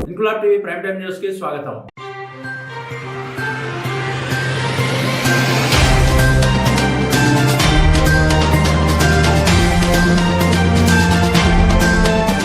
Inquilab TV prime time news కి స్వాగతం.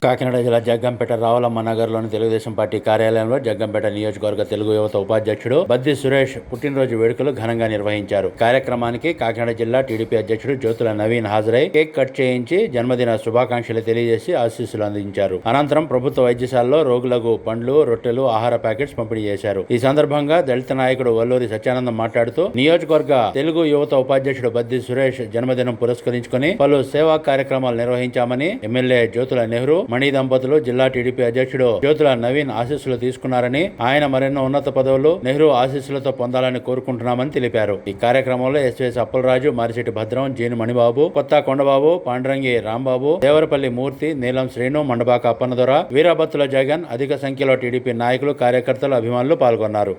కాకినాడ జిల్లా జగ్గంపేట రావులమ్మ నగర్లోని తెలుగుదేశం పార్టీ కార్యాలయంలో జగ్గంపేట నియోజకవర్గ తెలుగు యువత ఉపాధ్యక్షుడు బద్ది సురేష్ పుట్టినరోజు వేడుకలు ఘనంగా నిర్వహించారు. కార్యక్రమానికి కాకినాడ జిల్లా టీడీపీ అధ్యక్షుడు జ్యోతుల నవీన్ హాజరై కేక్ కట్ చేయించి జన్మదిన శుభాకాంక్షలు తెలియజేసి ఆశీస్సులు అందించారు. అనంతరం ప్రభుత్వ వైద్యశాలలో రోగులకు పండ్లు, రొట్టెలు, ఆహార ప్యాకెట్స్ పంపిణీ చేశారు. ఈ సందర్భంగా దళిత నాయకుడు వల్లూరి సత్యానందం మాట్లాడుతూ నియోజకవర్గ తెలుగు యువత ఉపాధ్యక్షుడు బద్ది సురేష్ జన్మదినం పురస్కరించుకుని పలు సేవా కార్యక్రమాలు నిర్వహించామని ఎమ్మెల్యే జ్యోతుల నెహ్రూ, మణి దంపతులు, జిల్లా టీడీపీ అధ్యక్షుడు జ్యోతుల నవీన్ ఆశీస్సులు తీసుకున్నారని, ఆయన మరెన్నో ఉన్నత పదవులు నెహ్రూ ఆశీస్సులతో పొందాలని కోరుకుంటున్నామని తెలిపారు. ఈ కార్యక్రమంలో ఎస్ఎస్ అప్పలరాజు, మారిశెట్టి భద్రం, జీని మణిబాబు, కొత్త కొండబాబు, పాండ్రంగి రాంబాబు, దేవరపల్లి మూర్తి, నీలం శ్రీను, మండబాక అప్పన్నదొర, వీరబత్తుల జగన్, అధిక సంఖ్యలో టీడీపీ నాయకులు, కార్యకర్తలు, అభిమానులు పాల్గొన్నారు.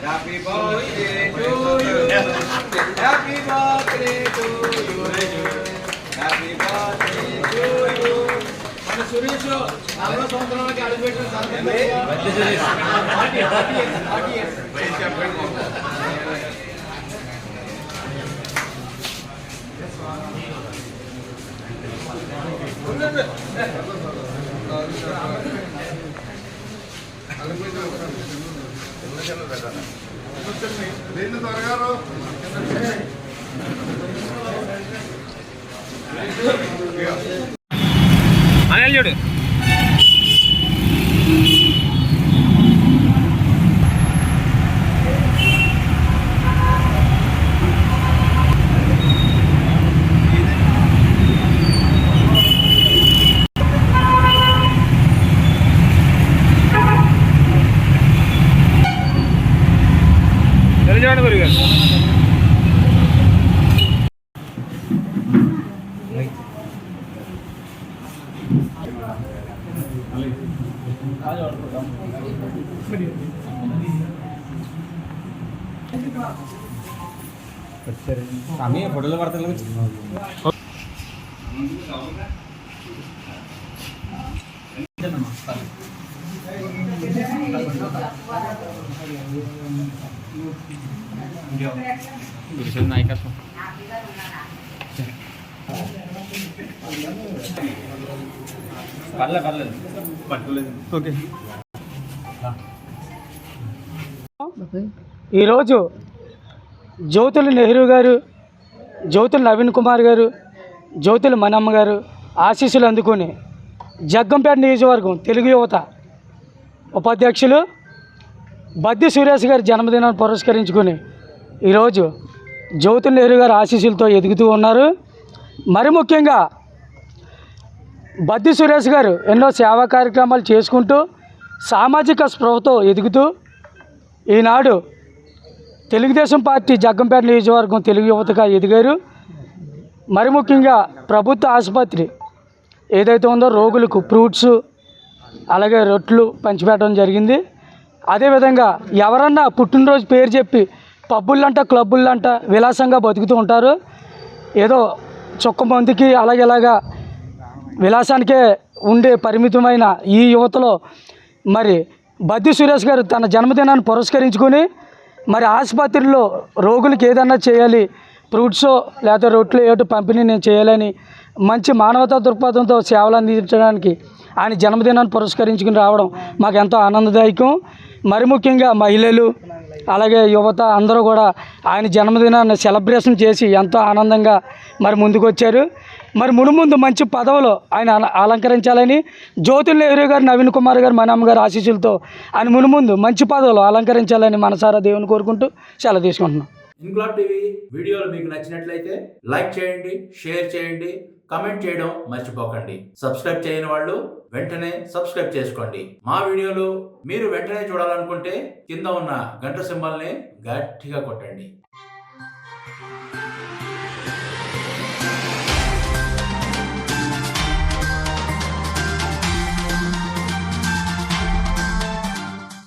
Happy birthday to you. Happy birthday to you. Happy birthday to you. మన సురేష్ 40 సంవత్సరాలకి అడుగుపెట్టిన చూడు ఫోటోలు పడతాను. నాయకత్వం పర్లేదు. ఓకే. ఈరోజు జ్యోతుల నెహ్రూ గారు, జ్యోతుల నవీన్ కుమార్ గారు, జ్యోతుల మనమ్మ గారు ఆశీస్సులు అందుకొని జగ్గంపేట నియోజకవర్గం తెలుగు యువత ఉపాధ్యక్షులు బద్ది సురేష్ గారి జన్మదినాన్ని పురస్కరించుకొని ఈరోజు జ్యోతుల నెహ్రూ గారి ఆశీస్సులతో ఎదుగుతూ ఉన్నారు. మరి ముఖ్యంగా బద్ది సురేష్ గారు ఎన్నో సేవా కార్యక్రమాలు చేసుకుంటూ సామాజిక స్పృహతో ఎదుగుతూ ఈనాడు తెలుగుదేశం పార్టీ జగ్గంపేట నియోజకవర్గం తెలుగు యువతగా ఎదిగారు. మరి ముఖ్యంగా ప్రభుత్వ ఆసుపత్రి ఏదైతే ఉందో రోగులకు ఫ్రూట్స్ అలాగే రొట్లు పంచిపెట్టడం జరిగింది. అదేవిధంగా ఎవరన్నా పుట్టినరోజు పేరు చెప్పి పబ్బులంట, క్లబ్బులంట విలాసంగా బతుకుతూ ఉంటారు. ఏదో చుక్క మందికి అలాగేలాగా విలాసానికే ఉండే పరిమితమైన ఈ యువతలో మరి బద్ది సురేష్ గారు తన జన్మదినాన్ని పురస్కరించుకొని మరి ఆసుపత్రిలో రోగులకి ఏదన్నా చేయాలి, ఫ్రూట్స్ లేకపోతే రొట్లు ఏటో పంపిణీ నేను చేయాలని మంచి మానవతా దృక్పథంతో సేవలు అందించడానికి ఆయన జన్మదినాన్ని పురస్కరించుకుని రావడం మాకు ఎంతో ఆనందదాయకం. మరి ముఖ్యంగా మహిళలు అలాగే యువత అందరూ కూడా ఆయన జన్మదినాన్ని సెలబ్రేషన్ చేసి ఎంతో ఆనందంగా మరి ముందుకు వచ్చారు. మరి మునుముందు మంచి పదవులు ఆయన అలంకరించాలని, జ్యోతుల్ నెహ్రూ గారు, నవీన్ కుమార్ గారు, మనమ్మ గారు ఆశీస్సులతో ఆయన మునుముందు మంచి పదవులు అలంకరించాలని మనసారా దేవుని కోరుకుంటూ సెలవు తీసుకుంటున్నాం. ఇంక్లాబ్ టీవీ వీడియోలు మీకు నచ్చినట్లయితే లైక్ చేయండి, షేర్ చేయండి, కమెంట్ చేయడం మర్చిపోకండి. సబ్స్క్రైబ్ చేయని వాళ్ళు వెంటనే సబ్స్క్రైబ్ చేసుకోండి. మా వీడియోలు మీరు వెంటనే చూడాలనుకుంటే కింద ఉన్న గంట సింబల్ని గట్టిగా కొట్టండి.